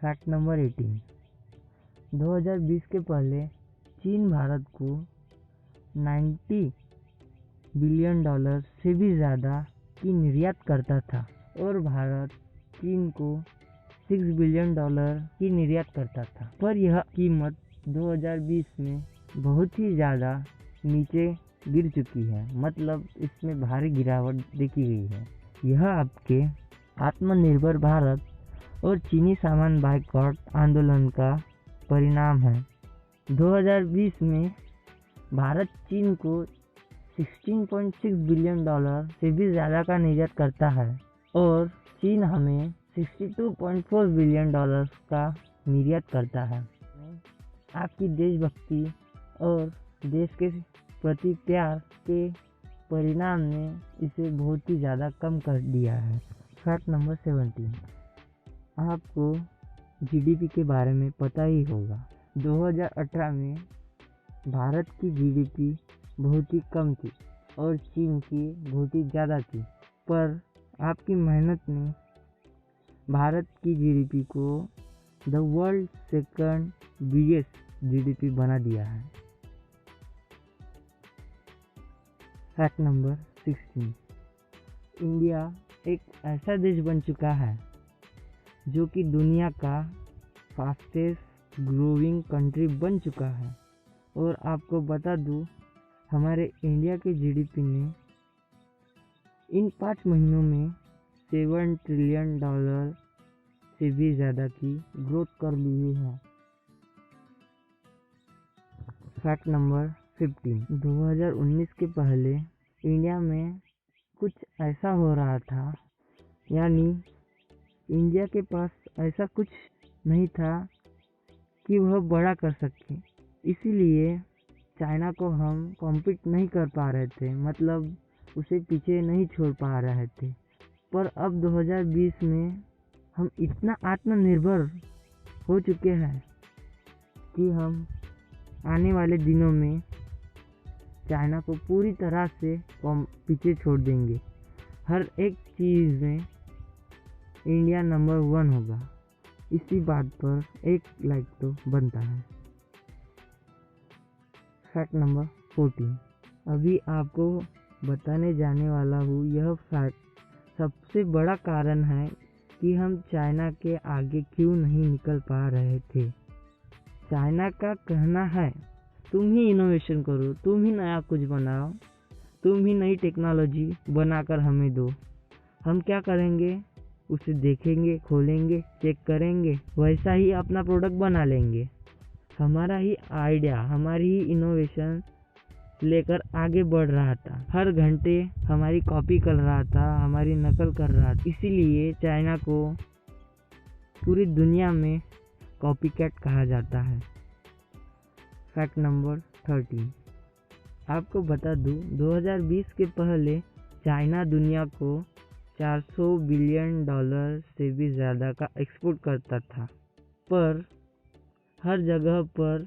Fact number 18। 2020 के पहले चीन भारत को $90 बिलियन से भी ज़्यादा की निर्यात करता था और भारत चीन को $6 बिलियन की निर्यात करता था, पर यह कीमत 2020 में बहुत ही ज़्यादा नीचे गिर चुकी है। मतलब इसमें भारी गिरावट देखी गई है। यह आपके आत्मनिर्भर भारत और चीनी सामान बायकॉट आंदोलन का परिणाम है। 2020 में भारत चीन को $16.6 बिलियन से भी ज़्यादा का निर्यात करता है और चीन हमें $62.4 बिलियन का निर्यात करता है। आपकी देशभक्ति और देश के प्रति प्यार के परिणाम ने इसे बहुत ही ज़्यादा कम कर दिया है। Fact number 17। आपको जीडीपी के बारे में पता ही होगा। 2018 में भारत की जीडीपी बहुत ही कम थी और चीन की बहुत ही ज़्यादा थी, पर आपकी मेहनत ने भारत की जीडीपी को the world second biggest GDP बना दिया है। Fact number 16। इंडिया एक ऐसा देश बन चुका है जो कि दुनिया का फास्टेस्ट ग्रोइंग कंट्री बन चुका है। और आपको बता दूं, हमारे इंडिया के जीडीपी ने इन 5 महीनों में $7 ट्रिलियन से भी ज़्यादा की ग्रोथ कर ली है। Fact number 15। 2019 के पहले इंडिया में कुछ ऐसा हो रहा था, यानी इंडिया के पास ऐसा कुछ नहीं था कि वह बड़ा कर सके। इसीलिए चाइना को हम कॉम्पीट नहीं कर पा रहे थे, मतलब उसे पीछे नहीं छोड़ पा रहे थे। पर अब 2020 में हम इतना आत्मनिर्भर हो चुके हैं कि हम आने वाले दिनों में चाइना को पूरी तरह से पीछे छोड़ देंगे। हर एक चीज़ में इंडिया नंबर 1 होगा। इसी बात पर एक लाइक तो बनता है। Fact number 14। अभी आपको बताने जाने वाला हूँ। यह फैक्ट सबसे बड़ा कारण है कि हम चाइना के आगे क्यों नहीं निकल पा रहे थे। चाइना का कहना है, तुम ही इनोवेशन करो, तुम ही नया कुछ बनाओ, तुम ही नई टेक्नोलॉजी बनाकर हमें दो। हम क्या करेंगे, उसे देखेंगे, खोलेंगे, चेक करेंगे, वैसा ही अपना प्रोडक्ट बना लेंगे। हमारा ही आइडिया, हमारी ही इनोवेशन लेकर आगे बढ़ रहा था। हर घंटे हमारी कॉपी कर रहा था, हमारी नकल कर रहा था। इसीलिए चाइना को पूरी दुनिया में कॉपी कैट कहा जाता है। Fact number 13। आपको बता दूं, 2020 के पहले चाइना दुनिया को $400 बिलियन से भी ज़्यादा का एक्सपोर्ट करता था, पर हर जगह पर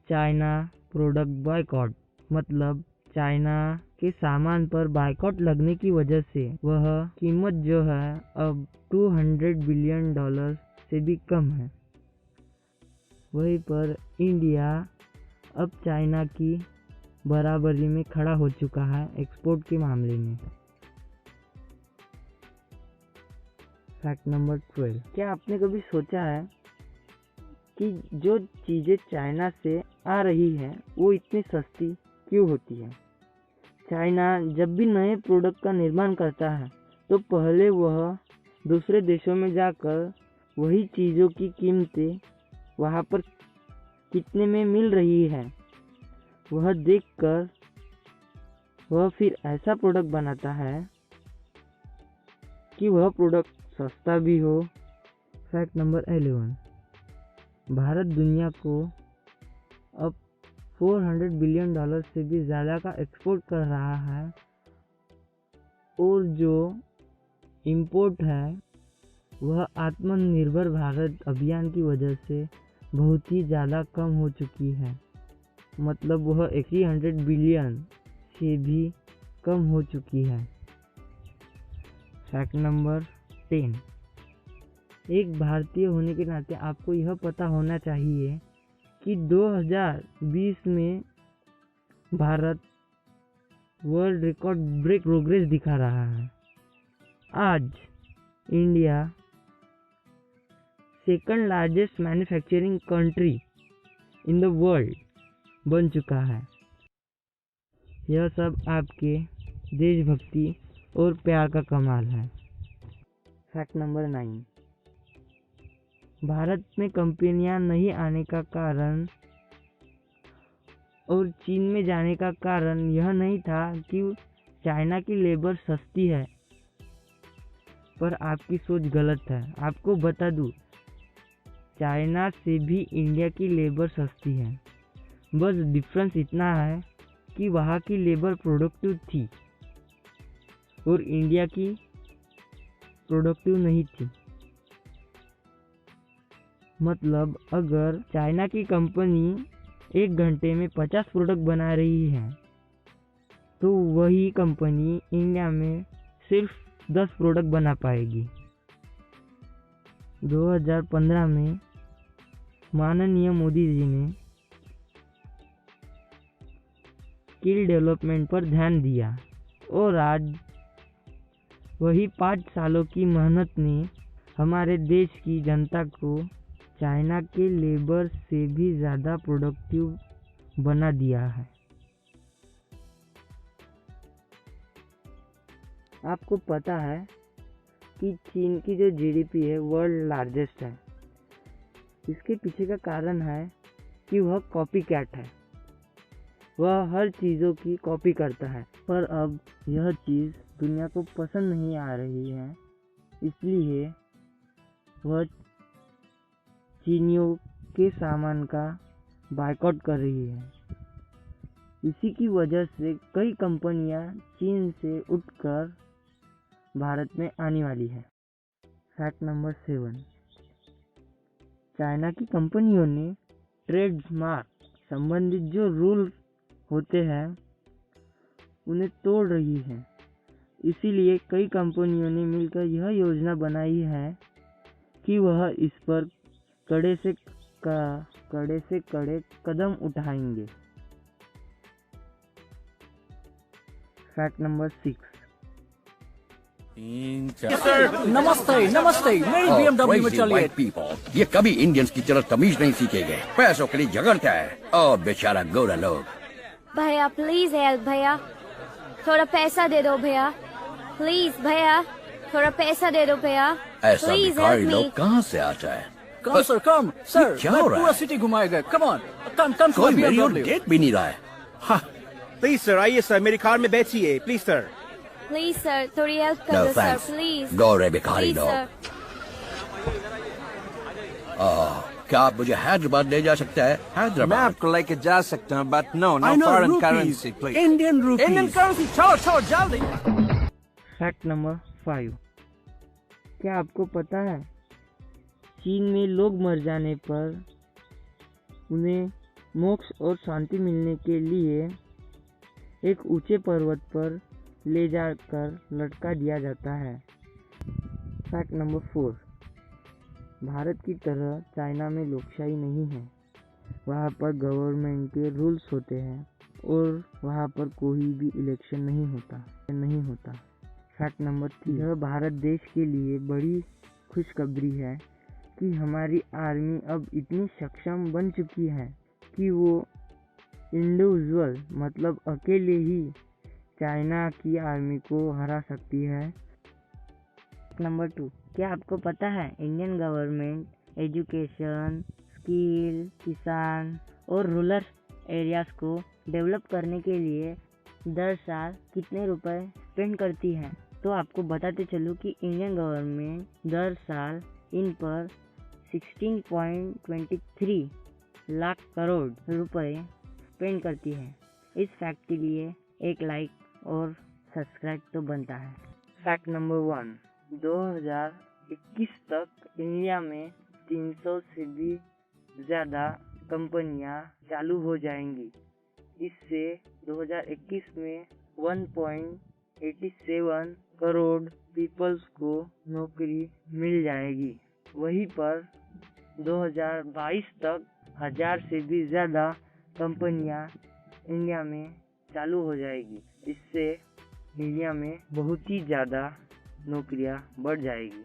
चाइना प्रोडक्ट बायकॉट, मतलब चाइना के सामान पर बायकॉट लगने की वजह से वह कीमत जो है अब $200 बिलियन से भी कम है। वहीं पर इंडिया अब चाइना की बराबरी में खड़ा हो चुका है एक्सपोर्ट के मामले में। Fact number 12। क्या आपने कभी सोचा है कि जो चीज़ें चाइना से आ रही हैं वो इतनी सस्ती क्यों होती है? चाइना जब भी नए प्रोडक्ट का निर्माण करता है तो पहले वह दूसरे देशों में जाकर वही चीज़ों की कीमतें वहाँ पर कितने में मिल रही है वह देखकर वह फिर ऐसा प्रोडक्ट बनाता है कि वह प्रोडक्ट सस्ता भी हो। Fact number 11। भारत दुनिया को अब $400 बिलियन से भी ज़्यादा का एक्सपोर्ट कर रहा है और जो इंपोर्ट है वह आत्मनिर्भर भारत अभियान की वजह से बहुत ही ज़्यादा कम हो चुकी है। मतलब वह 100 बिलियन से भी कम हो चुकी है। Fact number 10। एक भारतीय होने के नाते आपको यह पता होना चाहिए कि 2020 में Bharat world record break progress दिखा रहा है। आज India second largest manufacturing country in the world बन चुका है। यह सब आपके देशभक्ति और प्यार का कमाल है। फैक्ट नंबर 9, भारत में कंपनियां नहीं आने का कारण और चीन में जाने का कारण यह नहीं था कि चाइना की लेबर सस्ती है, पर आपकी सोच गलत है। आपको बता दूं, चाइना से भी इंडिया की लेबर सस्ती है, बस डिफरेंस इतना है कि वहाँ की लेबर प्रोडक्टिव थी और इंडिया की प्रोडक्टिव नहीं थी। मतलब अगर चाइना की कंपनी 1 घंटे में 50 प्रोडक्ट बना रही है तो वही कंपनी इंडिया में सिर्फ 10 प्रोडक्ट बना पाएगी। 2015 में माननीय मोदी जी ने स्किल डेवलपमेंट पर ध्यान दिया और आज वही 5 सालों की मेहनत ने हमारे देश की जनता को चाइना के लेबर से भी ज़्यादा प्रोडक्टिव बना दिया है। आपको पता है कि चीन की जो जीडीपी है वर्ल्ड लार्जेस्ट है। इसके पीछे का कारण है कि वह कॉपी कैट है, वह हर चीज़ों की कॉपी करता है। पर अब यह चीज़ दुनिया को पसंद नहीं आ रही है, इसलिए वह चीनियों के सामान का बायकॉट कर रही है। इसी की वजह से कई कंपनियां चीन से उठकर भारत में आने वाली है। फैक्ट नंबर 7, चाइना की कंपनियों ने ट्रेडमार्क संबंधित जो रूल होते हैं उन्हें तोड़ रही है। इसीलिए कई कंपनियों ने मिलकर यह योजना बनाई है कि वह इस पर कड़े से कड़े कदम उठाएंगे। फैक्ट नंबर 6, नमस्ते नमस्ते, मेरी BMW में चलिए। ये कभी इंडियंस की तरह तमीज नहीं सीखेंगे, पैसों के लिए झगड़ता है और बेचारा गोरा लोग। भैया प्लीज हेल्प भैया, थोड़ा पैसा दे दो भैया, प्लीज भैया थोड़ा पैसा दे दो भैया, ऐसा प्लीज भिखारी हेल्प लोग मी। कहाँ से आता है? कम सर कम सर, क्या मैं हो रहा पूरा है? सिटी घुमाएगा। कम ऑन, कम कोई मेरी ओर देख भी नहीं रहा है। हाँ, प्लीज सर आइए सर, मेरी कार में बैठिए प्लीज सर। प्लीज सर थोड़ी हेल्प कर नो दो सर, थैंक्स, प्लीज गोरे भिखारी प्लीज लोग। सर। क्या आप मुझे हैदराबाद ले जा सकते हैं? मैं हैदराबाद आपको लेके जा सकता हूँ, but no I know foreign rupees, currency please. Indian rupees। Indian currency छोड़ जल्दी। फैक्ट नंबर 5, क्या आपको पता है चीन में लोग मर जाने पर उन्हें मोक्ष और शांति मिलने के लिए एक ऊंचे पर्वत पर ले जाकर लटका दिया जाता है। फैक्ट नंबर 4, भारत की तरह चाइना में लोकशाही नहीं है। वहाँ पर गवर्नमेंट के रूल्स होते हैं और वहाँ पर कोई भी इलेक्शन नहीं होता। फैक्ट नंबर 3, यह भारत देश के लिए बड़ी खुशखबरी है कि हमारी आर्मी अब इतनी सक्षम बन चुकी है कि वो इंडिविजुअल मतलब अकेले ही चाइना की आर्मी को हरा सकती है। नंबर 2, क्या आपको पता है इंडियन गवर्नमेंट एजुकेशन, स्किल, किसान और रूरल एरियाज को डेवलप करने के लिए 10 साल कितने रुपए स्पेंड करती है? तो आपको बताते चलूँ कि इंडियन गवर्नमेंट 10 साल इन पर 16.23 लाख करोड़ रुपए स्पेंड करती है। इस फैक्ट के लिए एक लाइक और सब्सक्राइब तो बनता है। फैक्ट नंबर 1, 2021 तक इंडिया में 300 से भी ज़्यादा कंपनियां चालू हो जाएंगी। इससे 2021 में 1.87 करोड़ पीपल्स को नौकरी मिल जाएगी। वहीं पर 2022 तक 1000 से भी ज़्यादा कंपनियां इंडिया में चालू हो जाएगी। इससे इंडिया में बहुत ही ज़्यादा नौकरियां बढ़ जाएगी।